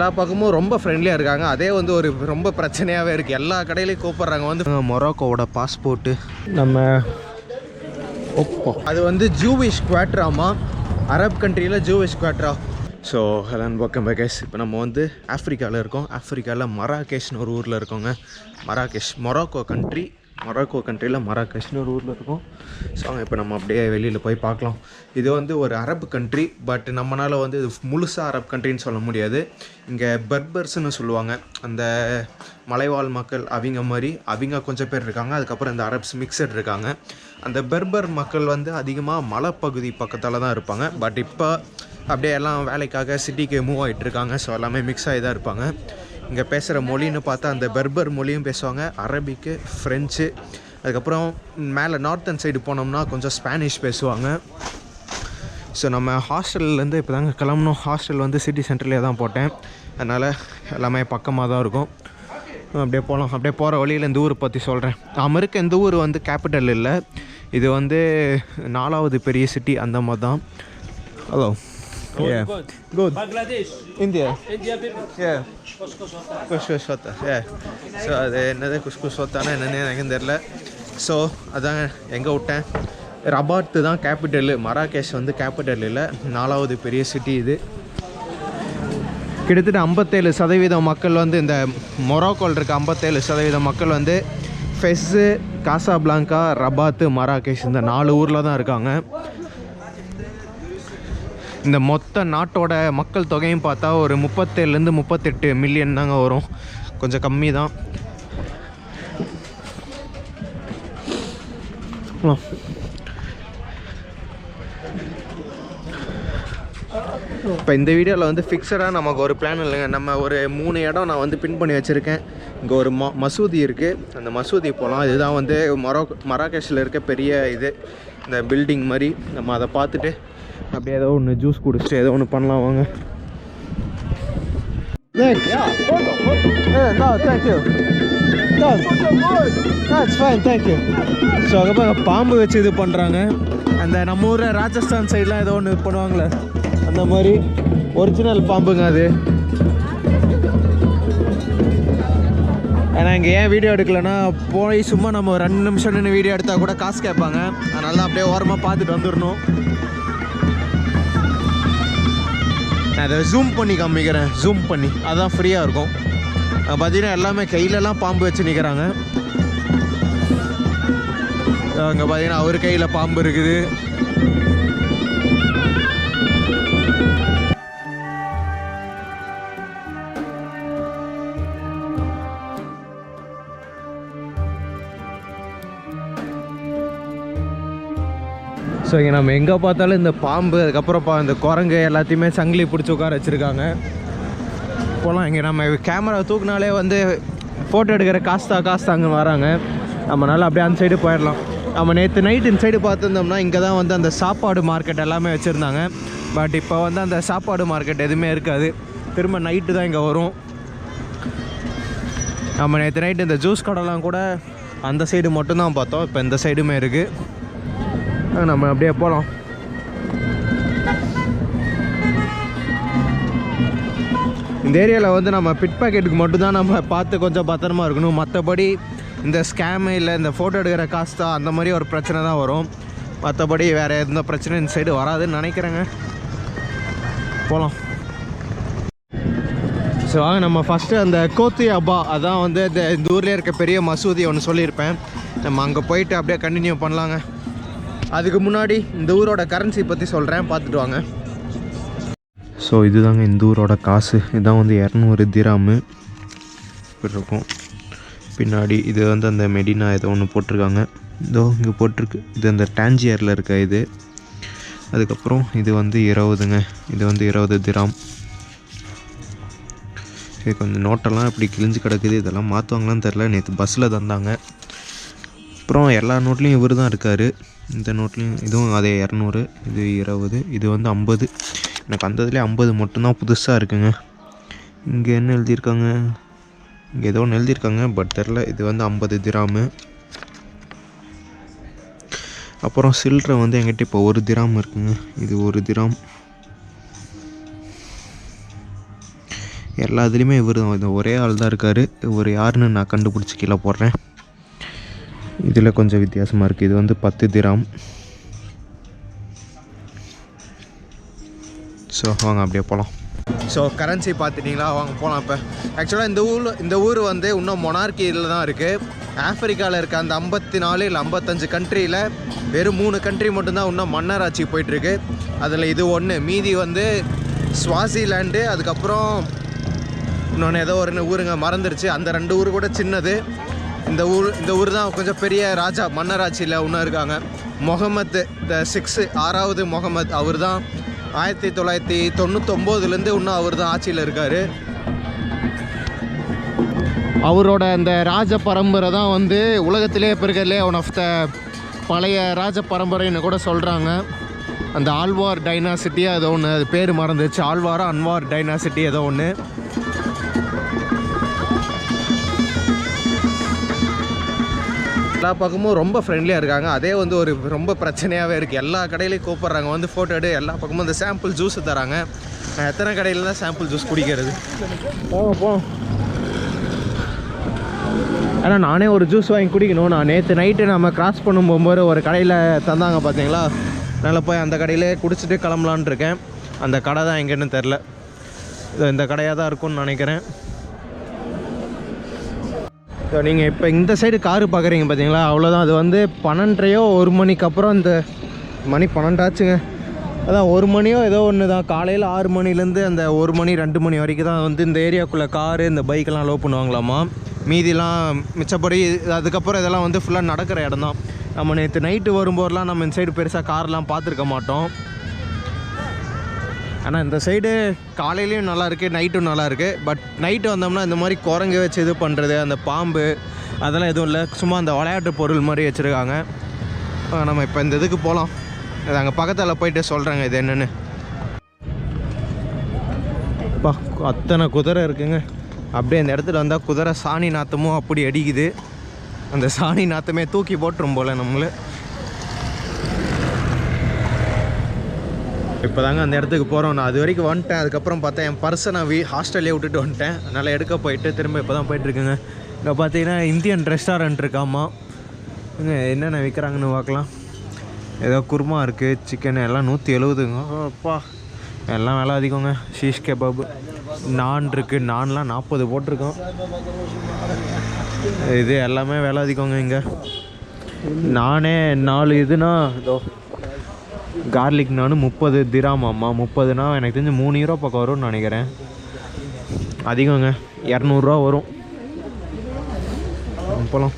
எல்லா பக்கமும் ரொம்ப ஃப்ரெண்ட்லியாக இருக்காங்க. அதே வந்து ஒரு ரொம்ப பிரச்சனையாகவே இருக்குது. எல்லா கடையிலையும் கூப்பிட்றாங்க. வந்து மொராக்கோவோட பாஸ்போர்ட்டு நம்ம அது வந்து ஜூவிஷ் குவாட்ராமா, அரப் கண்ட்ரியில் ஜூவிஷ் குவாட்ரா. ஸோ ஹலன் பக்கம் பேக்கேஸ். இப்போ நம்ம வந்து ஆஃப்ரிக்காவில் இருக்கோம். ஆஃப்ரிக்காவில் மராகேஷ்னு ஒரு ஊரில் இருக்கோங்க. மராகேஷ் மொராக்கோ கண்ட்ரியில் மராகேஷ்னு ஒரு ஊரில் இருக்கும். ஸோ இப்போ நம்ம அப்படியே வெளியில் போய் பார்க்கலாம். இது வந்து ஒரு அரபு கண்ட்ரி. பட் நம்மளால் வந்து இது முழுசாக அரப் கண்ட்ரின்னு சொல்ல முடியாது. இங்கே பெர்பர்ஸ்ன்னு சொல்லுவாங்க. அந்த மலைவாழ் மக்கள் அவங்க கொஞ்சம் பேர் இருக்காங்க. அதுக்கப்புறம் இந்த அரப்ஸ் மிக்சட் இருக்காங்க. அந்த பெர்பர் மக்கள் வந்து அதிகமாக மலைப்பகுதி பக்கத்தில் தான் இருப்பாங்க. பட் இப்போ அப்படியே எல்லாம் வேலைக்காக சிட்டிக்கு மூவ் ஆகிட்டுருக்காங்க. ஸோ எல்லாமே மிக்ஸ் ஆகி தான் இருப்பாங்க. இங்கே பேசுகிற மொழின்னு பார்த்தா அந்த பெர்பர் மொழியும் பேசுவாங்க, அரபிக்கு, ஃப்ரெஞ்சு. அதுக்கப்புறம் மேலே நார்த்தன் சைடு போனோம்னா கொஞ்சம் ஸ்பானிஷ் பேசுவாங்க. ஸோ நம்ம ஹாஸ்டல்லேருந்து இப்போ தாங்க கிளம்பணும். ஹாஸ்டல் வந்து சிட்டி சென்டர்லேயே தான் போட்டேன். அதனால் எல்லாமே பக்கமாக தான் இருக்கும். அப்படியே போகலாம். அப்படியே போகிற வழியில் இந்த ஊரை பற்றி சொல்கிறேன். நம்ம இருக்க இந்த ஊர் வந்து கேபிட்டல் இல்லை. இது வந்து 4வது பெரிய சிட்டி அந்த மாதிரி தான். Hello. Yeah. Good. Bangladesh. India. India people. Yeah. Couscous hota. Yeah. So அது என்னது குஸ்குஸ் ஹோத்தானா என்னன்னு எனக்கு தெரியல. ஸோ அதான் எங்கே விட்டேன். ரபாத்து தான் கேபிட்டலு. மராகேஷ் வந்து கேபிட்டல் இல்லை, 4வது பெரிய சிட்டி இது. கிட்டத்தட்ட 57% மக்கள் வந்து இந்த மொராக்கோவில் இருக்க 57% மக்கள் வந்து ஃபெஸ்ஸு, காசாபிளாங்கா, ரபாத்து, மராகேஷ் இந்த 4 ஊரில் தான் இருக்காங்க. இந்த மொத்த நாட்டோட மக்கள் தொகையும் பார்த்தா ஒரு 37 38 மில்லியன் தாங்க வரும். கொஞ்சம் கம்மி தான். இப்போ இந்த வீடியோவில் வந்து ஃபிக்ஸடாக நமக்கு ஒரு பிளான் இல்லைங்க. நம்ம ஒரு 3 இடம் நான் வந்து பின் பண்ணி வச்சுருக்கேன். இங்கே ஒரு மசூதி இருக்குது. அந்த மசூதி போகலாம். இதுதான் வந்து மராகேஷில் இருக்க பெரிய இது, இந்த பில்டிங் மாதிரி. நம்ம அதை பார்த்துட்டு அப்படியே ஏதோ ஒன்று ஜூஸ் குடிச்சிட்டு ஏதோ ஒன்று பண்ணலாம் வாங்க. ஸோ அதுக்கப்புறம் பாம்பு வச்சு இது பண்ணுறாங்க. அந்த நம்ம ஊரில் ராஜஸ்தான் சைட்லாம் ஏதோ ஒன்று பண்ணுவாங்களே அந்த மாதிரி ஒரிஜினல் பாம்புங்க அது. ஏன்னா இங்கே ஏன் வீடியோ எடுக்கலைன்னா போய் சும்மா நம்ம ஒரு 2 நிமிஷம் நின்று வீடியோ எடுத்தால் கூட காசு கேட்பாங்க. அதனால தான் அப்படியே ஓரமாக பார்த்துட்டு வந்துடணும். நான் அதை ஜூம் பண்ணி காமிக்கிறேன். ஜூம் பண்ணி அதான் ஃப்ரீயாக இருக்கும். பார்த்தீங்கன்னா எல்லாமே கையிலலாம் பாம்பு வச்சு நிற்கிறாங்க. அங்கே பார்த்தீங்கன்னா அவர் கையில் பாம்பு இருக்குது. ஸோ இங்கே நம்ம எங்கே பார்த்தாலும் இந்த பாம்பு, அதுக்கப்புறம் இந்த குரங்கு எல்லாத்தையுமே சங்கிலி பிடிச்சி உட்கார வச்சுருக்காங்க. போகலாம். இங்கே நம்ம கேமரா தூக்குனாலே வந்து ஃபோட்டோ எடுக்கிற காசு தாங்க வராங்க. நம்மளால் அப்படியே அந்த சைடு போயிடலாம். நம்ம நேற்று நைட் இந்த சைடு பார்த்துருந்தோம்னா இங்கே தான் வந்து அந்த சாப்பாடு மார்க்கெட் எல்லாமே வச்சுருந்தாங்க. பட் இப்போ வந்து அந்த சாப்பாடு மார்க்கெட் எதுவுமே இருக்காது. திரும்ப நைட்டு தான் இங்கே வரும். நம்ம நேற்று நைட்டு இந்த ஜூஸ் கடைலாம் கூட அந்த சைடு மட்டும்தான் பார்த்தோம். இப்போ இந்த சைடுமே இருக்குது. நம்ம அப்படியே போகலாம். இந்த ஏரியாவில் வந்து நம்ம பிட் பாக்கெட்டுக்கு மட்டும்தான் நம்ம பார்த்து கொஞ்சம் பத்திரமா இருக்கணும். மற்றபடி இந்த ஸ்கேமு இல்லை இந்த ஃபோட்டோ எடுக்கிற காசு தான் அந்த மாதிரி ஒரு பிரச்சனை தான் வரும். மற்றபடி வேறு எந்த பிரச்சனையும் இந்த சைடு வராதுன்னு நினைக்கிறேங்க. போகலாம். ஸோ வாங்க நம்ம ஃபஸ்ட்டு அந்த கோத்தி அப்பா அதான் வந்து இந்த ஊர்லேயே இருக்க பெரிய மசூதி ஒன்று சொல்லியிருப்பேன். நம்ம அங்கே போயிட்டு அப்படியே கண்டினியூ பண்ணலாங்க. அதுக்கு முன்னாடி இந்த ஊரோட கரன்சி பற்றி சொல்கிறேன், பார்த்துட்டு வாங்க. ஸோ இதுதாங்க இந்த ஊரோட காசு. இதுதான் வந்து 200 திராமு இப்படி இருக்கும். பின்னாடி இது வந்து அந்த மெடினா ஏதோ ஒன்று போட்டிருக்காங்க. இதோ இங்கே போட்டிருக்கு. இது அந்த டான்ஜியரில் இருக்க இது. அதுக்கப்புறம் இது வந்து 20ங்க. இது வந்து 20 திராம். சரி, கொஞ்சம் நோட்டெல்லாம் இப்படி கிழிஞ்சு கிடக்குது. இதெல்லாம் மாற்றுவாங்களான்னு தெரில. நேற்று பஸ்ஸில் தந்தாங்க. அப்புறம் எல்லா நோட்லேயும் இவர் தான் இருக்கார். இந்த நோட்லேயும் இதுவும் அதே 200, இது 20, இது வந்து 50. எனக்கு அந்த இதுலேயே 50 மட்டும்தான் புதுசாக இருக்குங்க. இங்கே என்ன எழுதியிருக்காங்க, இங்கே ஏதோ ஒன்று எழுதியிருக்காங்க பட் தெரில. இது வந்து 50 திராமு. அப்புறம் சில்லறை வந்து என்கிட்ட இப்போ 1 திராம் இருக்குங்க. இது 1 திராம். எல்லா இதுலேயுமே இவர் தான், இந்த ஒரே ஆள் தான் இருக்கார். இவர் யாருன்னு நான் கண்டுபிடிச்சி கீழே போடுறேன். இதில் கொஞ்சம் வித்தியாசமாக இருக்குது. இது வந்து 10 திராம். ஸோ வாங்க அப்படியே போகலாம். ஸோ கரன்சி பார்த்துட்டிங்களா, வாங்க போகலாம். இப்போ ஆக்சுவலாக இந்த ஊர் வந்து இன்னும் மொனார்க்கியில் தான் இருக்குது. ஆஃப்ரிக்காவில் இருக்க அந்த 54 இல்லை 55 கண்ட்ரியில் வெறும் 3 கண்ட்ரி மட்டும்தான் இன்னும் மன்னராட்சி போயிட்டுருக்கு. அதில் இது ஒன்று. மீதி வந்து ஸ்வாசிலேண்டு, அதுக்கப்புறம் இன்னொன்று ஏதோ ஒரு ஊருங்க மறந்துருச்சு. அந்த 2 ஊர் கூட சின்னது. இந்த ஊர் தான் கொஞ்சம் பெரிய ராஜா மன்னராட்சியில் இன்னும் இருக்காங்க. முகமது த 6வது முகமது, அவர் தான் 1999லேருந்து இன்னும் அவர் தான் ஆட்சியில் இருக்கார். அவரோட அந்த ராஜ பரம்பரை தான் வந்து உலகத்திலே இருக்கிறதுலே ஒன் ஆஃப் த பழைய ராஜ பரம்பரைன்னு கூட சொல்கிறாங்க. அந்த ஆழ்வார் டைனாசிட்டி ஏதோ ஒன்று, அது பேர் மறந்துச்சு. ஆழ்வாரா அன்வார் டைனாசிட்டி ஏதோ ஒன்று. எல்லா பக்கமும் ரொம்ப ஃப்ரெண்ட்லியாக இருக்காங்க. அதே வந்து ஒரு ரொம்ப பிரச்சனையாகவே இருக்குது. எல்லா கடையிலையும் கூப்பிட்றாங்க, வந்து ஃபோட்டோ எடு. எல்லா பக்கமும் இந்த சாம்பிள் ஜூஸ் தராங்க. எத்தனை கடையில் தான் சாம்பிள் ஜூஸ் குடிக்கிறது? போவோம். ஏன்னா நானே ஒரு ஜூஸ் வாங்கி குடிக்கணும். நான் நேற்று நைட்டு நம்ம கிராஸ் பண்ணும் போகும்போது ஒரு கடையில் தந்தாங்க பார்த்தீங்களா, அதனால் போய் அந்த கடையிலே குடிச்சிட்டு கிளம்பலான் இருக்கேன். அந்த கடை தான் எங்கேன்னு தெரில. இந்த கடையாக தான் இருக்கும்னு நினைக்கிறேன். ஸோ நீங்கள் இப்போ இந்த சைடு காரு பார்க்குறீங்க பார்த்தீங்களா, அவ்வளோதான். அது வந்து 12:30 1 மணிக்கு அப்புறம், இந்த மணி 12 ஆச்சுங்க. அதான் 1 மணியோ ஏதோ ஒன்று தான். காலையில் 6 மணிலேருந்து அந்த 1 மணி 2 மணி வரைக்கும் தான் வந்து இந்த ஏரியாவுக்குள்ளே காரு இந்த பைக்கெல்லாம் அலோவ் பண்ணுவாங்களாமா. மீதிலாம் மிச்சப்படி அதுக்கப்புறம் இதெல்லாம் வந்து ஃபுல்லாக நடக்கிற இடம் தான். நம்ம நேற்று நைட்டு வரும்போதெல்லாம் நம்ம இந்த சைடு பெருசாக கார்லாம் பார்த்துருக்க மாட்டோம். ஆனால் இந்த சைடு காலையிலையும் நல்லாயிருக்கு, நைட்டும் நல்லாயிருக்கு. பட் நைட்டு வந்தோம்னா இந்த மாதிரி குரங்கு வச்சு இது பண்ணுறது, அந்த பாம்பு அதெல்லாம் எதுவும் இல்லை. சும்மா அந்த விளையாட்டு பொருள் மாதிரி வச்சுருக்காங்க. நம்ம இப்போ இந்த இதுக்கு போகலாம். இது அங்கே பக்கத்தில் போயிட்டு சொல்கிறேங்க இது என்னென்னு. அப்பா அத்தனை குதிரை இருக்குங்க. அப்படியே அந்த இடத்துல வந்தால் குதிரை சாணி நாற்றமும் அப்படி அடிக்குது. அந்த சாணி நாற்றமே தூக்கி போட்டுரும் போல் நம்மளை. இப்போ தாங்க அந்த இடத்துக்கு போகிறோம். நான் அது வரைக்கும் வந்துட்டேன். அதுக்கப்புறம் பார்த்தா என் பர்ஸை நான் ஹாஸ்டல்லே விட்டுட்டு வந்துட்டேன். அதனால் எடுக்க போயிட்டு திரும்ப இப்போ தான் போயிட்டுருக்குங்க. இங்கே பார்த்தீங்கன்னா இந்தியன் ரெஸ்டாரண்ட் இருக்காமா. இங்கே என்னென்ன விற்கிறாங்கன்னு பார்க்கலாம். ஏதோ குருமா இருக்குது, சிக்கன் எல்லாம் 170ங்க. அப்பா எல்லாம் விலை அதிகங்க. ஷீஷ் கபாப், நான் இருக்குது. நான்லாம் 40 போட்டிருக்கோம். இது எல்லாமே விலை அதிகங்க. இங்கே நானே 4 இதுனா இதோ கார்லிக் நான் 30 திராம். அம்மா 30னா எனக்கு தெரிஞ்சு 3 யூரோ பக்கம் வரும்னு நினைக்கிறேன். அதிகங்க, 200 வரும். போகலாம்.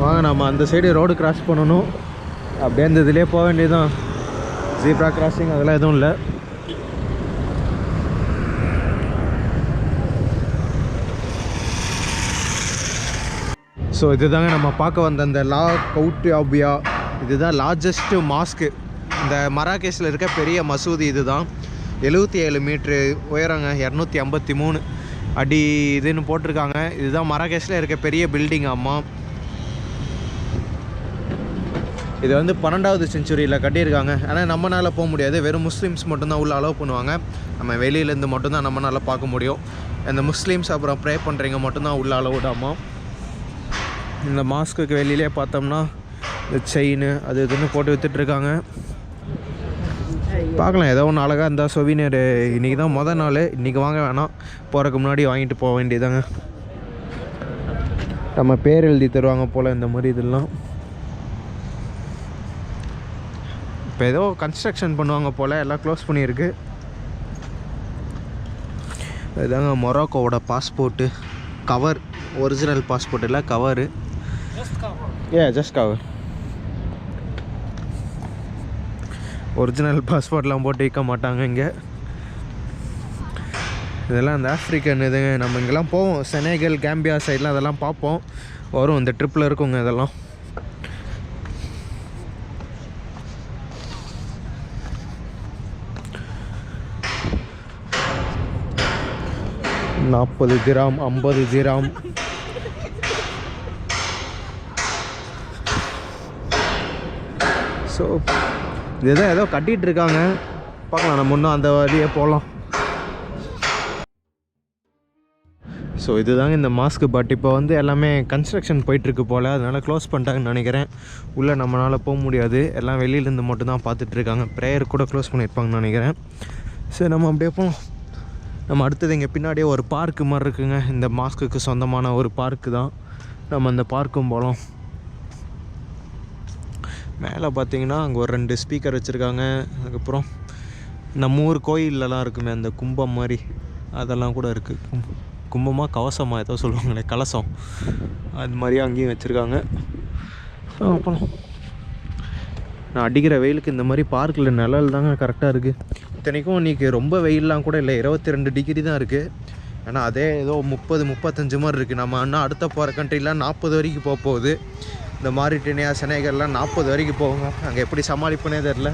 வாங்க நம்ம அந்த சைடு ரோடு கிராஸ் பண்ணணும். அப்படியே அந்த இதிலே போக வேண்டியதுதான். ஜீப்ரா கிராசிங் அதெல்லாம் எதுவும் இல்லை. ஸோ இதுதாங்க நம்ம பார்க்க வந்த அந்த லா கவுட்டியாபியா. இதுதான் லார்ஜஸ்ட்டு மாஸ்க்கு. இந்த மராகேஷில் இருக்க பெரிய மசூதி இது தான். 77 மீட்ரு உயரங்க, 253 அடி இதுன்னு போட்டிருக்காங்க. இதுதான் மராகேஷில் இருக்க பெரிய பில்டிங். அம்மா இது வந்து 12வது செஞ்சுரியில் கட்டியிருக்காங்க. ஆனால் நம்மளால் போக முடியாது. வெறும் முஸ்லீம்ஸ் மட்டும்தான் உள்ளே அலோவ் பண்ணுவாங்க. நம்ம வெளியிலேருந்து மட்டும்தான் நம்மளால் பார்க்க முடியும். அந்த முஸ்லீம்ஸ் அப்புறம் ப்ரே பண்ணுறீங்க மட்டும்தான் உள்ளே அலோவ்டாமா. இந்த மாஸ்க்குக்கு வெளியிலே பார்த்தோம்னா இந்த செயின் அது இதுன்னு போட்டு விற்றுட்ருக்காங்க. பார்க்கலாம், ஏதோ ஒன்று அழகாக இருந்தால் சொவினியர். இன்றைக்கி தான் மொதல் நாள். இன்றைக்கி வாங்க வேணாம், போகிறதுக்கு முன்னாடி வாங்கிட்டு போக வேண்டியதாங்க. நம்ம பேர் எழுதி தருவாங்க போல் இந்த மாதிரி இதெல்லாம். இப்போ ஏதோ கன்ஸ்ட்ரக்ஷன் பண்ணுவாங்க போல், எல்லாம் க்ளோஸ் பண்ணியிருக்கு. இதுதாங்க மொராக்கோவோட பாஸ்போர்ட்டு கவர். ஒரிஜினல் பாஸ்போர்ட் இல்லை, கவரு. Just cover. ஒரிஜினல் பாஸ்போர்ட்லாம் போட்டு வைக்க மாட்டாங்க இங்கே. இதெல்லாம் அந்த ஆஃப்ரிக்கன் இதுங்க. நம்ம இங்கெல்லாம் போவோம், செனகல், கேம்பியா சைட்லாம் அதெல்லாம் பார்ப்போம். வரும் இந்த ட்ரிப்பில் இருக்குங்க இதெல்லாம். $40 திராம், 50 திராம். ஸோ இதுதான் ஏதோ கட்டிகிட்டு இருக்காங்க, பார்க்கலாம். நம்ம இன்னும் அந்த வழியே போகலாம். ஸோ இதுதாங்க இந்த மாஸ்க்கு. பட் இப்போ வந்து எல்லாமே கன்ஸ்ட்ரக்ஷன் போயிட்டுருக்கு போல், அதனால் க்ளோஸ் பண்ணிட்டாங்கன்னு நினைக்கிறேன். உள்ளே நம்மளால் போக முடியாது, எல்லாம் வெளியிலேருந்து மட்டும்தான் பார்த்துட்ருக்காங்க. ப்ரேயர் கூட க்ளோஸ் பண்ணியிருப்பாங்கன்னு நினைக்கிறேன். சரி, நம்ம அப்படியே போகலாம். நம்ம அடுத்தது இங்கே பின்னாடியே ஒரு பார்க்கு மாதிரி இருக்குங்க. இந்த மாஸ்க்குக்கு சொந்தமான ஒரு பார்க்கு தான். நம்ம அந்த பார்க்கும் போகலாம். மேலே பார்த்தீங்கன்னா அங்கே ஒரு 2 ஸ்பீக்கர் வச்சுருக்காங்க. அதுக்கப்புறம் நம்ம ஊர் கோயிலெலாம் இருக்குமே அந்த கும்பம் மாதிரி, அதெல்லாம் கூட இருக்குது. கும்பமாக கவசமாக ஏதோ சொல்லுவாங்களே, கலசம், அது மாதிரி அங்கேயும் வச்சுருக்காங்க. அப்புறம் நான் அடிக்கிற வெயிலுக்கு இந்த மாதிரி பார்க்கில் நிழல் தாங்க கரெக்டாக இருக்குது. இத்தனைக்கும் இன்றைக்கி ரொம்ப வெயிலெலாம் கூட இல்லை, 22 டிகிரி தான் இருக்குது. ஆனால் அதே ஏதோ 30-35 மாதிரி இருக்குது. நம்ம இன்னும் அடுத்த போகிற கண்ட்ரிலாம் 40 வரைக்கும் போக போகுது. இந்த மாரிட்டேனியா, செனகல்லாம் 40 வரைக்கும் போகுங்க. அங்கே எப்படி சமாளிப்புனே தெரில.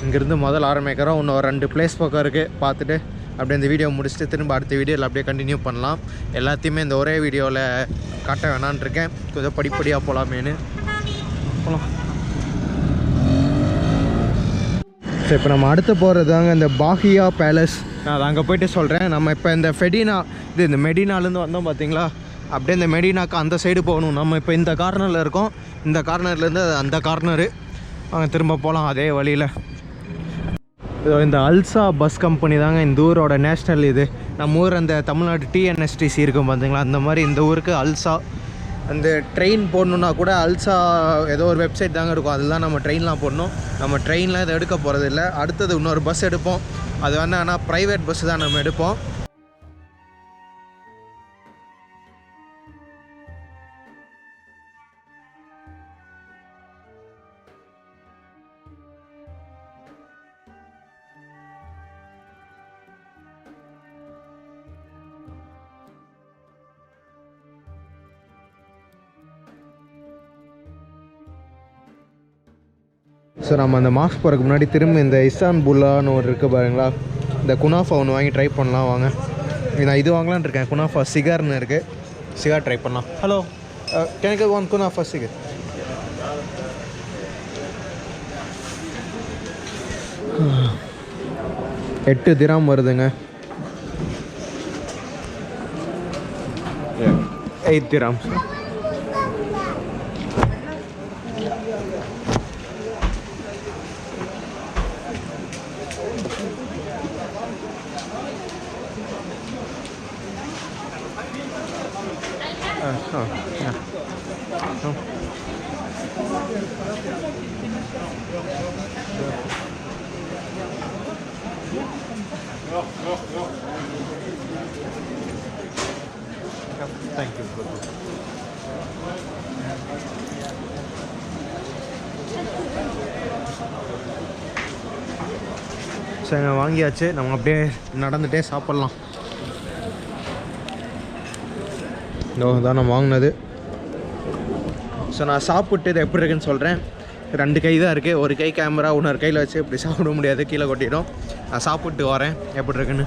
இங்கேருந்து முதல்ல ஆரம்பிக்கிறோம். இன்னும் ஒரு 2 பிளேஸ் பக்கம் இருக்குது, பார்த்துட்டு அப்படியே இந்த வீடியோ முடிச்சுட்டு திரும்ப அடுத்த வீடியோவில் அப்படியே கண்டினியூ பண்ணலாம். எல்லாத்தையுமே இந்த ஒரே வீடியோவில் காட்ட வேணான்னு இருக்கேன், கொஞ்சம் படிப்படியாக போகலாமேனு போகலாம். சரி, இப்போ நம்ம அடுத்து போகிறது தாங்க இந்த பாஹியா பேலஸ். நான் அதை அங்கே போய்ட்டு சொல்கிறேன். நம்ம இப்போ இந்த ஃபெடினா, இந்த மெடினாலேருந்து வந்தோம் பார்த்தீங்களா, அப்படியே இந்த மெடினாக்கு அந்த சைடு போகணும். நம்ம இப்போ இந்த கார்னரில் இருக்கோம், இந்த கார்னர்லேருந்து அந்த கார்னரு அங்கே திரும்ப போகலாம் அதே வழியில். இந்த அல்சா பஸ் கம்பெனி தாங்க இந்த ஊரோட நேஷ்னல். இது நம்ம ஊர் அந்த தமிழ்நாடு டிஎன்எஸ்டிசி இருக்கும் பார்த்தீங்களா, அந்த மாதிரி இந்த ஊருக்கு அல்சா. அந்த ட்ரெயின் போடணுன்னா கூட அல்சா ஏதோ ஒரு வெப்சைட் தாங்க இருக்கும், அதில் தான் நம்ம ட்ரெயின்லாம் போடணும். நம்ம ட்ரெயின்லாம் இதை எடுக்க போகிறது இல்லை. அடுத்தது இன்னொரு பஸ் எடுப்போம், அது வந்து ஆனால் ப்ரைவேட் பஸ்ஸு தான் நம்ம எடுப்போம். ஸோ நம்ம அந்த மாஸ்க் போகிறதுக்கு முன்னாடி திரும்ப இந்த இஸ்தான்புல்லான்னு ஒரு இருக்குது பாருங்களா, இந்த குனாஃபா ஒன்று வாங்கி ட்ரை பண்ணலாம் வாங்க. நான் இது வாங்கலான்னு இருக்கேன், குனாஃபா சிகார்னு இருக்குது, சிகார் ட்ரை பண்ணலாம். ஹலோ, எனக்கு 1 குனாஃபா சிகர். 8 திராம் வருதுங்க. 8 gram. Yeah. Oh. Thank you. சரி, வாங்கியாச்சு. நம்ம அப்படியே நடந்துகிட்டே சாப்பிட்லாம். தான் நான் வாங்கினது. ஸோ நான் சாப்பிட்டு இது எப்படி இருக்குன்னு சொல்கிறேன். 2 கை தான் இருக்குது, ஒரு கை கேமரா, இன்னொரு கையில் வச்சு இப்படி சாப்பிட முடியாது, கீழே கொட்டிடும். நான் சாப்பிட்டு வரேன் எப்படி இருக்குன்னு.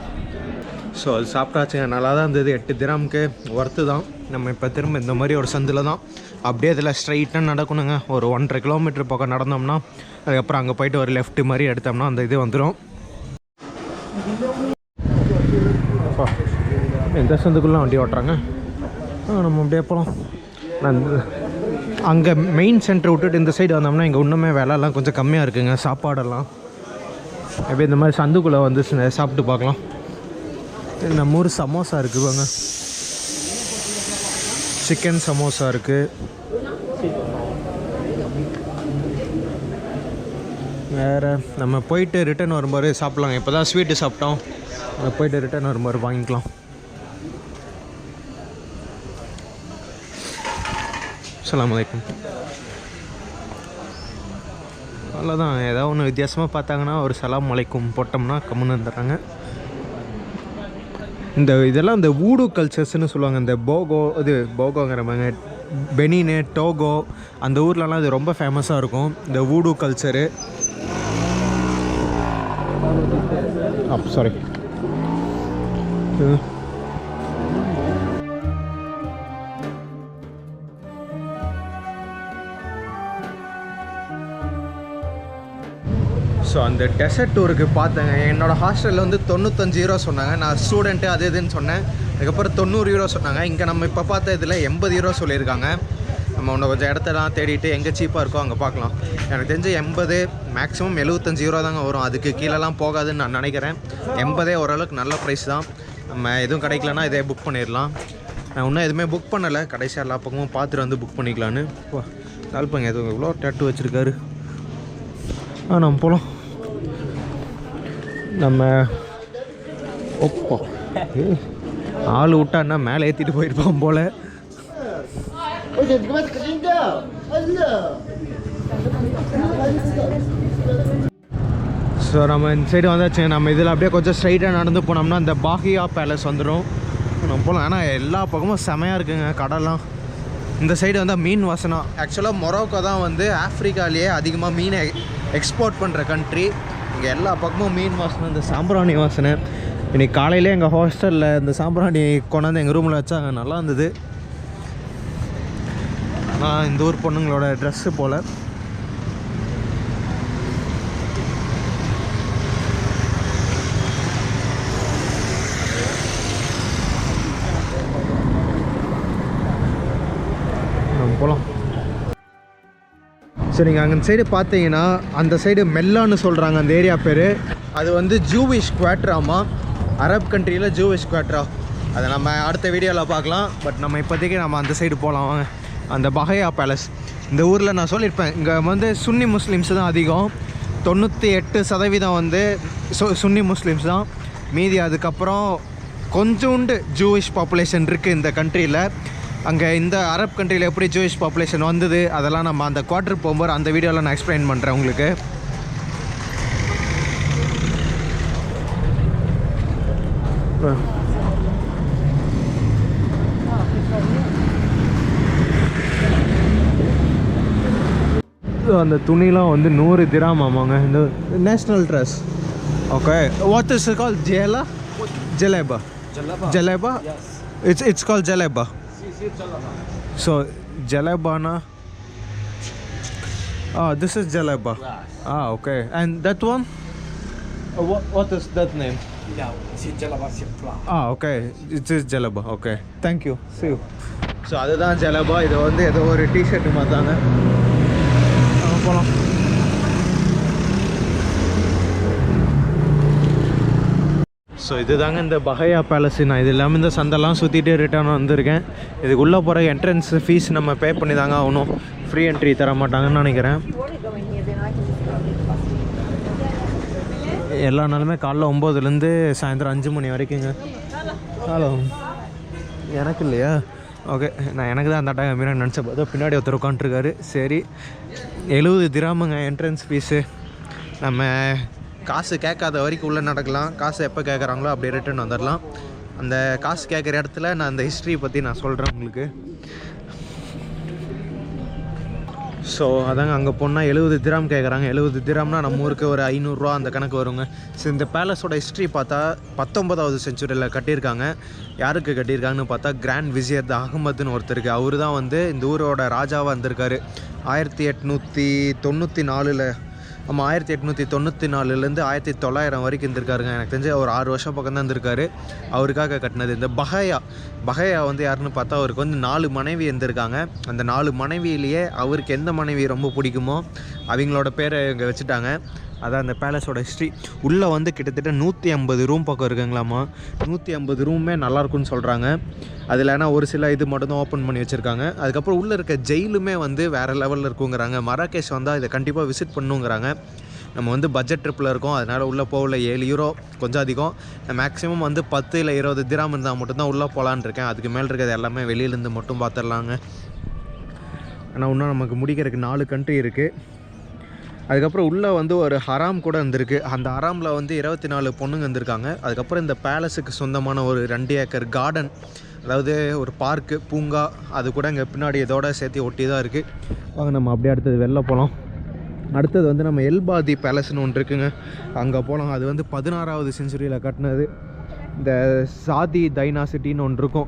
ஸோ அது சாப்பிட்டாச்சுங்க, நல்லா தான் இருந்தது. 8 திராமுக்கு ஒர்த்து தான். நம்ம இப்போ திரும்ப இந்த மாதிரி ஒரு சந்தில் தான் அப்படியே இதில் ஸ்ட்ரைட்டாக நடக்கணுங்க. ஒரு 1.5 கிலோமீட்டர் பக்கம் நடந்தோம்னா அதுக்கப்புறம் அங்கே போய்ட்டு ஒரு லெஃப்ட் மாதிரி எடுத்தோம்னா அந்த இது வந்துடும். எந்த சந்துக்குள்ளே வண்டி ஓட்டுறாங்க. நம்ம அப்படியே போகலாம். நான் அங்கே மெயின் சென்டர் விட்டுட்டு இந்த சைடு வந்தோம்னா இங்கே இன்னுமே விலைலாம் கொஞ்சம் கம்மியாக இருக்குங்க, சாப்பாடெல்லாம். அப்படியே இந்த மாதிரி சந்துக்குள்ளே வந்து சாப்பிட்டு பார்க்கலாம். நம்ம ஊர் சமோசா இருக்குது வாங்க, சிக்கன் சமோசா இருக்குது. வேறு நம்ம போயிட்டு ரிட்டன் வரும்போது சாப்பிட்லாங்க. இப்போ தான் ஸ்வீட்டு சாப்பிட்டோம், போயிட்டு ரிட்டன் வரும்போது வாங்கிக்கலாம். அஸ்ஸலாமு அலைக்கும். அவ்வளோதான். ஏதாவது ஒன்று வித்தியாசமாக பார்த்தாங்கன்னா ஒரு சலாம் அலைக்கும் போட்டோம்னா கம்முன்னு வந்துடுறாங்க. இதெல்லாம் இந்த வூடு கல்ச்சர்ஸ்னு சொல்லுவாங்க. இந்த போகோங்கிறவங்க பெனினு, டோகோ அந்த ஊர்லலாம் இது ரொம்ப ஃபேமஸாக இருக்கும், இந்த வூடு கல்ச்சரு. சாரி. ஸோ அந்த டெசர்ட் டூருக்கு பார்த்தேங்க. என்னோடய ஹாஸ்டலில் வந்து 95 யூரோ சொன்னாங்க. நான் ஸ்டூடெண்ட்டு அது இதுன்னு சொன்னேன். அதுக்கப்புறம் 90 யூரோ சொன்னாங்க. இங்கே நம்ம இப்போ பார்த்த இதில் 80 யூரோ சொல்லியிருக்காங்க. நம்ம இன்னும் கொஞ்சம் இடத்தெல்லாம் தேடிட்டு எங்கே சீப்பாக இருக்கோ அங்கே பார்க்கலாம். எனக்கு தெரிஞ்சு 80 மேக்ஸிமம் 75 யூரோ தாங்க வரும். அதுக்கு கீழெல்லாம் போகாதுன்னு நான் நினைக்கிறேன். 80 ஓரளவுக்கு நல்ல ப்ரைஸ் தான். நம்ம எதுவும் கிடைக்கலன்னா இதே புக் பண்ணிடலாம். நான் இன்னும் எதுவுமே புக் பண்ணலை. கடைசியாக எல்லா பக்கமும் பார்த்துட்டு வந்து புக் பண்ணிக்கலான்னு. கால்பங்க எதுவும் இவ்வளோ டேட்டு வச்சுருக்காரு. நம்ம போகலாம். நம்ம ஒப்போம் ஆள் விட்டான்னா மேலே ஏற்றிட்டு போயிருப்பான் போல். ஸோ நம்ம இந்த சைடு வந்தாச்சு. நம்ம இதில் அப்படியே கொஞ்சம் ஸ்ட்ரைட்டாக நடந்து போனோம்னா இந்த பாகியா பேலஸ் வந்துடும். நம்ம போகலாம். ஆனால் எல்லா பக்கமும் செமையாக இருக்குங்க கடலாம். இந்த சைடு வந்து மீன் வாசனை. ஆக்சுவலாக மொரோக்கோ தான் வந்து ஆஃப்ரிக்காலேயே அதிகமாக மீனை எக்ஸ்போர்ட் பண்ணுற கண்ட்ரி. இங்கே எல்லா பக்கமும் மீன் வாசனை, இந்த சாம்பிராணி வாசனை. இன்றைக்கி காலையிலே எங்கள் ஹாஸ்டலில் இந்த சாம்பிராணி கொண்டாந்து எங்கள் ரூமில் வச்சாங்க. நல்லா இருந்தது. ஆனால் இந்த ஊர் பொண்ணுங்களோட ட்ரெஸ்ஸு போல். போகலாம். சரி, நீங்கள் அங்கே சைடு பார்த்தீங்கன்னா அந்த சைடு மெல்லான்னு சொல்கிறாங்க அந்த ஏரியா பேர். அது வந்து ஜூவிஷ் குவாட்ராமா. அரப் கண்ட்ரியில் ஜூவிஷ் குவாட்ரா. அதை நம்ம அடுத்த வீடியோவில் பார்க்கலாம். பட் நம்ம இப்போதைக்கு நம்ம அந்த சைடு போகலாம் வாங்க. அந்த பஹையா பேலஸ். இந்த ஊரில் நான் சொல்லியிருப்பேன், இங்கே வந்து சுன்னி முஸ்லீம்ஸ் தான் அதிகம். 98% வந்து சுன்னி முஸ்லீம்ஸ் தான். மீதி அதுக்கப்புறம் கொஞ்சோண்டு ஜூவிஷ் பாப்புலேஷன் இருக்குது இந்த கண்ட்ரியில். அங்கே இந்த அரப் கண்ட்ரியில் எப்படி ஜூயிஷ் பாப்புலேஷன் வந்தது அதெல்லாம் நம்ம அந்த குவார்ட்டர் போகும்போது அந்த வீடியோவில் நான் எக்ஸ்பிளைன் பண்ணுறேன் உங்களுக்கு. அந்த துணிலாம் வந்து 100 திராம் ஆமாங்க. இந்த national dress. Okay, what is call ஜேலா ஜலேபா ஜலேபா? இட்ஸ் கால் ஜலேபா. So jalebana. This is jaleba. Okay. And that one? What is that name? Okay. It is jaleba. Okay. Thank you. See you. So அதுதான் ஜலபா. இது வந்து ஏதோ ஒரு T shirt மாத்தாங்க. போகலாம். ஸோ இது தாங்க இந்த பஹையா பேலஸு. நான் இது இல்லாமல் இந்த சந்தெல்லாம் சுற்றிட்டு ரிட்டர்ன் வந்திருக்கேன். இதுக்குள்ளே போகிற என்ட்ரன்ஸ் ஃபீஸ் நம்ம பே பண்ணி தாங்க ஆகணும். ஃப்ரீ என்ட்ரி தர மாட்டாங்கன்னு நினைக்கிறேன். எல்லா நாளுமே காலைல 9லேருந்து சாயந்தரம் 5 மணி வரைக்குங்க. ஹலோ, எனக்கு இல்லையா? ஓகே, நான் எனக்கு தான் அந்த டைம் மீறி நினச்சேன். பார்த்தா பின்னாடி ஒருத்தர் உட்காந்துருக்காரு. சரி, 70 திராமுங்க என்ட்ரன்ஸ் ஃபீஸு. நம்ம காசு கேட்காத வரைக்கும் உள்ளே நடக்கலாம். காசு எப்போ கேட்குறாங்களோ அப்படியே ரிட்டர்ன் வந்துடலாம். அந்த காசு கேட்குற இடத்துல நான் அந்த ஹிஸ்ட்ரியை பற்றி நான் சொல்கிறேன் உங்களுக்கு. ஸோ அதாங்க அங்கே போனால் 70 திராம் கேட்குறாங்க. 70 திராம்னா நம்ம ஊருக்கு ஒரு 500 ரூபா அந்த கணக்கு வருங்க. ஸோ இந்த பேலஸோட ஹிஸ்ட்ரி பார்த்தா 19வது செஞ்சுரியில் கட்டியிருக்காங்க. யாருக்கு கட்டியிருக்காங்கன்னு பார்த்தா கிராண்ட் விசியர் அகமதுன்னு ஒருத்தருக்கு. அவர் தான் வந்து இந்த ஊரோட ராஜாவாக இருந்திருக்காரு 1894. ஆமாம், 1894லேருந்து 1900 வரைக்கும் இருந்திருக்காருங்க. எனக்கு தெரிஞ்சு ஒரு 6 வருஷம் பக்கம் தான் இருந்திருக்காரு. அவருக்காக கட்டினது இந்த பஹையா வந்து யாருன்னு பார்த்தா அவருக்கு வந்து 4 மனைவி இருந்திருக்காங்க. அந்த 4 மனைவியிலேயே அவருக்கு எந்த மனைவி ரொம்ப பிடிக்குமோ அவங்களோட பேரை இங்கே வச்சுட்டாங்க. அதான் அந்த பேலஸோட ஹிஸ்ட்ரி. உள்ளே வந்து கிட்டத்தட்ட 150 ரூம் பக்கம் இருக்குங்களாம்மா. 150 ரூமே நல்லாயிருக்குன்னு சொல்கிறாங்க. அதில் ஏன்னா ஒரு சில இது மட்டும்தான் ஓப்பன் பண்ணி வச்சுருக்காங்க. அதுக்கப்புறம் உள்ளே இருக்க ஜெயிலுமே வந்து வேறு லெவலில் இருக்குங்கிறாங்க. மராகேஷ் வந்தால் இதை கண்டிப்பாக விசிட் பண்ணுங்கிறாங்க. நம்ம வந்து பட்ஜெட் ட்ரிப்பில் இருக்கோம், அதனால் உள்ளே போகல. 7 யூரோ கொஞ்சம் அதிகம். மேக்ஸிமம் வந்து 10 இல்லை 20 திராம் இருந்தால் மட்டும்தான் உள்ளே போகலான்னு இருக்கேன். அதுக்கு மேலே இருக்கிறது எல்லாமே வெளியிலேருந்து மட்டும் பார்த்துடலாங்க. ஆனால் இன்னும் நமக்கு முடிக்கிறதுக்கு 4 கண்ட்ரி இருக்குது. அதுக்கப்புறம் உள்ளே வந்து ஒரு ஹராம் கூட இருந்திருக்கு. அந்த ஹராமில் வந்து 24 பொண்ணுங்க இருந்திருக்காங்க. அதுக்கப்புறம் இந்த பேலஸுக்கு சொந்தமான ஒரு 2 ஏக்கர் கார்டன், அதாவது ஒரு பார்க்கு, பூங்கா, அது கூட இங்கே பின்னாடி இதோட சேர்த்து ஒட்டி தான் இருக்குது. வாங்க நம்ம அப்படியே அடுத்தது வெளில போகலாம். அடுத்தது வந்து நம்ம எல்பாதி பேலஸ்னு ஒன்று இருக்குங்க, அங்கே போகலாம். அது வந்து 16வது செஞ்சுரியில் கட்டினது. இந்த சாதி டைனாசிட்டின்னு ஒன்று இருக்கும்,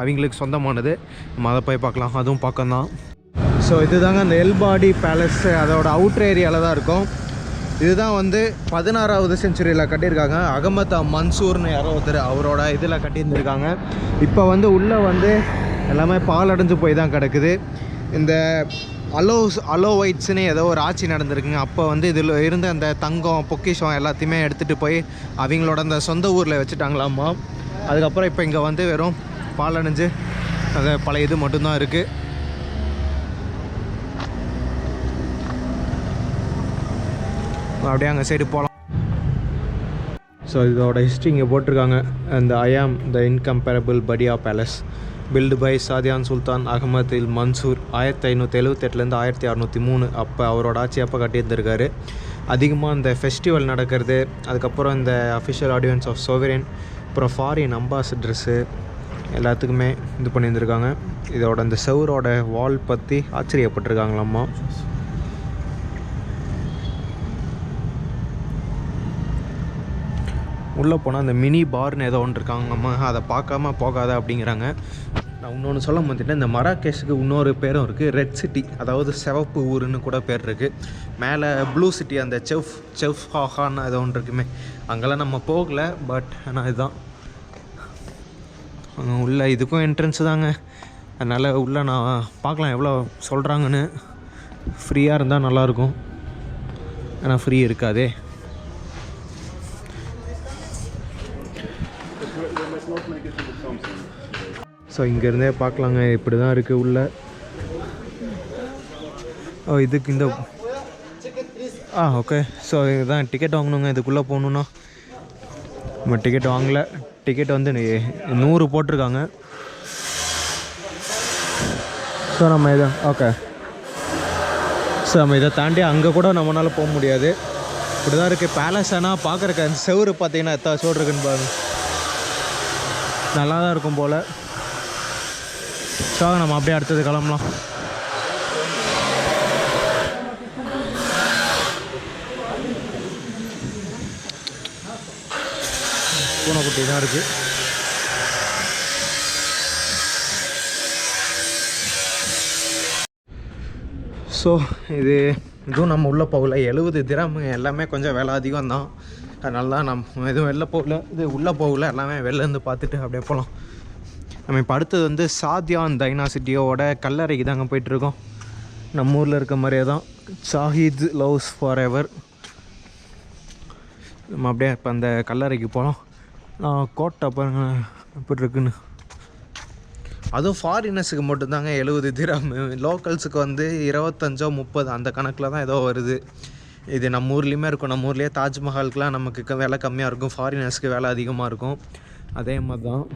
அவங்களுக்கு சொந்தமானது. நம்ம அதை போய் பார்க்கலாம், அதுவும் பக்கம்தான். ஸோ இதுதாங்க அந்த எல்பாடி பேலஸ், அதோட அவுட்ரு ஏரியாவில் தான் இருக்கும். இதுதான் வந்து 16வது செஞ்சுரியில் கட்டியிருக்காங்க. அகமத் மன்சூர்னு யாரோ ஒருத்தர் அவரோட இதில் கட்டியிருந்துருக்காங்க. இப்போ வந்து உள்ளே வந்து எல்லாமே பாலடைஞ்சு போய் தான் கிடக்குது. இந்த அலோவைட்ஸ்னு ஏதோ ஒரு ஆட்சி நடந்திருக்குங்க. அப்போ வந்து இதில் இருந்த அந்த தங்கம் பொக்கிஷம் எல்லாத்தையுமே எடுத்துகிட்டு போய் அவங்களோட அந்த சொந்த ஊரில் வச்சுட்டாங்களாம்மா. அதுக்கப்புறம் இப்போ இங்கே வந்து வெறும் பாலடைஞ்சு அது பழைய இது மட்டும்தான் இருக்குது. அப்படியே அங்கே சைடு போகலாம். ஸோ இதோட ஹிஸ்ட்ரி இங்கே போட்டிருக்காங்க. அந்த ஐயாம் த இன்கம்பேரபிள் படியா பேலஸ் பில்டு பை சாதியான் சுல்தான் அகமத் இல் மன்சூர் 1578லேருந்து 1603. அப்போ அவரோட ஆட்சி அப்போ கட்டியிருந்திருக்காரு. அதிகமாக இந்த ஃபெஸ்டிவல் நடக்கிறது, அதுக்கப்புறம் இந்த அஃபிஷியல் ஆடியன்ஸ் ஆஃப் சோவரேன், அப்புறம் ஃபாரின் அம்பாசிடர்ஸு எல்லாத்துக்குமே இது பண்ணியிருந்திருக்காங்க. இதோட இந்த செவரோட வால் பற்றி ஆச்சரியப்பட்டிருக்காங்களாம்மா. உள்ளே போனால் அந்த மினி பார்னு ஏதோ ஒன்று இருக்காங்கம்மா, அதை பார்க்காம போகாத அப்படிங்கிறாங்க. நான் இன்னொன்று சொல்ல மாட்டேன், இந்த மராகேஷுக்கு இன்னொரு பேரும் இருக்குது, ரெட் சிட்டி, அதாவது சிவப்பு ஊருன்னு கூட பேர் இருக்குது. மேலே ப்ளூ சிட்டி, அந்த செஃப் ஹாஹான்னு ஏதோ ஒன்று இருக்குமே, அங்கெல்லாம் நம்ம போகலை. பட் ஆனால் இதுதான் உள்ள, இதுக்கும் என்ட்ரன்ஸு தாங்க. அதனால் உள்ளே நான் பார்க்கலாம் எவ்வளோ சொல்கிறாங்கன்னு. ஃப்ரீயாக இருந்தால் நல்லாயிருக்கும், ஆனால் ஃப்ரீ இருக்காதே. ஸோ இங்கேருந்தே பார்க்கலாங்க, இப்படி தான் இருக்குது உள்ள. இதுக்கு இந்த ஓகே. ஸோ இதுதான் டிக்கெட் வாங்கணுங்க, இதுக்குள்ளே போகணுன்னா. நம்ம டிக்கெட் வாங்கலை, டிக்கெட் வந்து 100 போட்டிருக்காங்க. ஸோ நம்ம இதை ஸோ நம்ம இதை தாண்டி அங்கே கூட நம்மளால் போக முடியாது. இப்படி தான் இருக்குது பேலஸ். ஆனால் பார்க்குறக்கு அந்த செவரு பார்த்தீங்கன்னா எத்தனை சோடு இருக்குன்னு பாருங்க, நல்லா தான் இருக்கும் போல். ஸோ நம்ம அப்படியே அடுத்தது கிளம்பலாம். பூனைக்குட்டி தான் இருக்குது. ஸோ இதுவும் நம்ம உள்ளே போகல. 70 திரம், எல்லாமே கொஞ்சம் விலை அதிகம் தான். அதனால தான் நம்ம எதுவும் வெளில போகல, இது உள்ளே போகல, எல்லாமே வெளிலேருந்து பார்த்துட்டு அப்படியே போகலாம். நம்ம இப்போ அடுத்தது வந்து சாதியான் டைனாசிட்டியோட கல்லறைக்கு தாங்க போயிட்டுருக்கோம். நம்ம ஊரில் இருக்க மாதிரியே தான், ஷாஹித் லவ்ஸ் ஃபார் எவர். நம்ம அப்படியே இப்போ அந்த கல்லறைக்கு போகலாம். நான் கோட்டை பாருங்க எப்படி இருக்குன்னு. அதுவும் ஃபாரினர்ஸுக்கு மட்டும்தாங்க 70 திரம், லோக்கல்ஸுக்கு வந்து 25 30 அந்த கணக்கில் தான் ஏதோ வருது. இது நம்ம ஊர்லேயுமே இருக்கும். நம்ம ஊர்லேயே தாஜ்மஹாலுக்குலாம் நமக்கு விலை கம்மியாக இருக்கும், ஃபாரினர்ஸ்க்கு விலை அதிகமாக இருக்கும். அதே மாதிரி தான்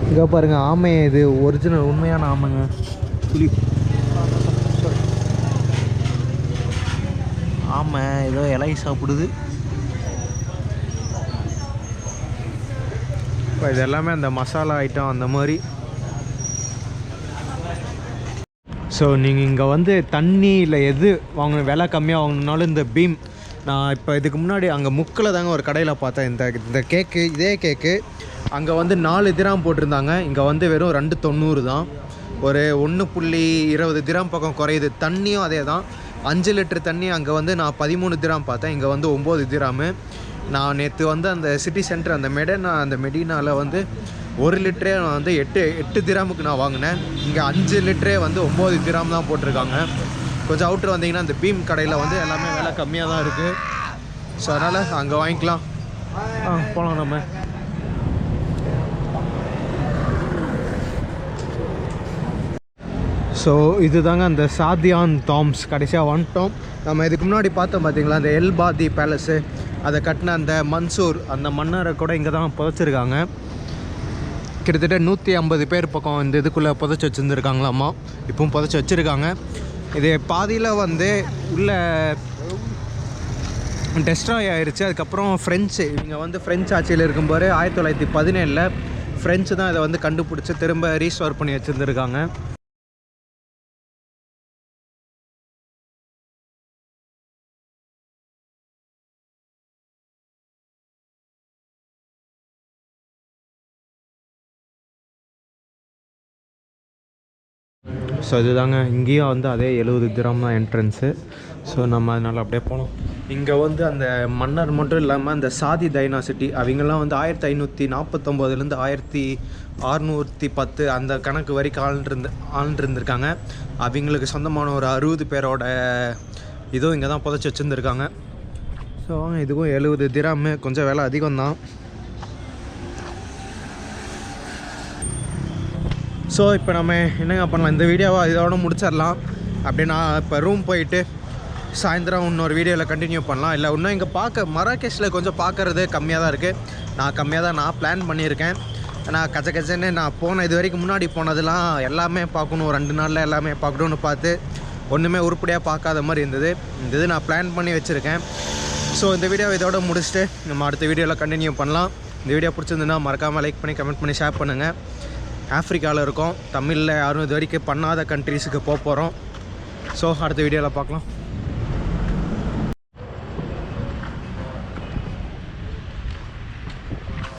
இங்கே பாருங்கள், ஆமை. இது ஒரிஜினல் உண்மையான ஆமைங்க. புலி ஆமை ஏதோ இலை சாப்பிடுது. இப்போ இது எல்லாமே அந்த மசாலா ஐட்டம் அந்த மாதிரி. ஸோ நீங்கள் இங்கே வந்து தண்ணி இல்லை எது வாங்கணும், விலை கம்மியாக வாங்கணுன்னாலும் இந்த பீம். நான் இப்போ இதுக்கு முன்னாடி அங்கே முக்கில் தாங்க ஒரு கடையில் பார்த்தேன் இந்த கேக்கு. இதே கேக்கு அங்கே வந்து 4 திராம் போட்டிருந்தாங்க, இங்கே வந்து வெறும் 2.90 தான். ஒரு 1.20 திராம் பக்கம் குறையுது. தண்ணியும் அதே தான், 5 லிட்டர் தண்ணி அங்கே வந்து நான் 13 திராம் பார்த்தேன், இங்கே வந்து 9 திராமு. நான் நேற்று வந்து அந்த சிட்டி சென்டர் அந்த மெடினாவில் வந்து 1 லிட்டரே வந்து 8 திராமுக்கு நான் வாங்கினேன். இங்கே 5 லிட்டரே வந்து 9 திராம் தான் போட்டிருக்காங்க. கொஞ்சம் அவுட்ரு வந்தீங்கன்னா அந்த பீம் கடையில் வந்து எல்லாமே விலை கம்மியாக தான் இருக்குது. ஸோ அதனால் அங்கே வாங்கிக்கலாம். போகலாம் நம்ம. ஸோ இது தாங்க அந்த சாதியான் டாம்ஸ். கடைசியாக வந்துட்டோம். நம்ம இதுக்கு முன்னாடி பார்த்தோம் பார்த்தீங்களா, அந்த எல்பாதி பேலஸு, அதை கட்டின அந்த மன்சூர், அந்த மன்னரை கூட இங்கே தான் புதைச்சிருக்காங்க. கிட்டத்தட்ட 150 பேர் பக்கம் இந்த இதுக்குள்ளே புதைச்சி வச்சுருந்துருக்காங்களாம்மா. இப்பவும் புதைச்சி வச்சுருக்காங்க. இது பாதியில் வந்து உள்ள டெஸ்ட்ராய் ஆயிடுச்சு. அதுக்கப்புறம் இவங்க வந்து ஃப்ரெஞ்சு ஆட்சியில் இருக்கும்போது 1917 ஃப்ரெஞ்சு தான் இதை வந்து கண்டுபிடிச்சி திரும்ப ரீஸ்டோர் பண்ணி வச்சுருந்துருக்காங்க. ஸோ இதுதாங்க இங்கேயும் வந்து அதே 70 திரம் தான் என்ட்ரன்ஸு. ஸோ நம்ம அதனால் அப்படியே போனோம். இங்கே வந்து அந்த மன்னர் மட்டும் இல்லாமல் அந்த சாதி டைனாசிட்டி அவங்கெல்லாம் வந்து 1549லேருந்து 1610 அந்த கணக்கு வரைக்கும் ஆள்ருந்துருக்காங்க. அவங்களுக்கு சொந்தமான ஒரு 60 பேரோட இதுவும் இங்கே தான் புதைச்சி வச்சுருந்துருக்காங்க. ஸோ இதுக்கும் 70 திராமு, கொஞ்சம் விலை அதிகம்தான். ஸோ இப்போ நம்ம என்னங்க பண்ணலாம், இந்த வீடியோவை இதோட முடிச்சிடலாம். அப்படியே நான் இப்போ ரூம் போயிட்டு சாயந்தரம் இன்னொரு வீடியோவில் கண்டினியூ பண்ணலாம். இல்லை இன்னும் இங்கே மராகேஷில் கொஞ்சம் பார்க்குறது கம்மியாக தான் இருக்குது. நான் பிளான் பண்ணியிருக்கேன். நான் கச்சன்னு நான் இது வரைக்கும் முன்னாடி போனதெல்லாம் எல்லாமே பார்க்கணும், 2 நாளில் எல்லாமே பார்க்கணுன்னு பார்த்து ஒன்றுமே உருப்படியாக பார்க்காத மாதிரி இருந்தது. இந்த இது நான் பிளான் பண்ணி வச்சுருக்கேன். ஸோ இந்த வீடியோவை இதோட முடிச்சுட்டு நம்ம அடுத்த வீடியோவில் கண்டினியூ பண்ணலாம். இந்த வீடியோ பிடிச்சிருந்துன்னா மறக்காமல் லைக் பண்ணி கமெண்ட் பண்ணி ஷேர் பண்ணுங்கள். ஆஃப்ரிக்காவில் இருக்கோம், தமிழில் யாரும் இது வரைக்கும் பண்ணாத கண்ட்ரீஸுக்கு போகிறோம். ஸோ அடுத்த வீடியோவில் பார்க்கலாம்.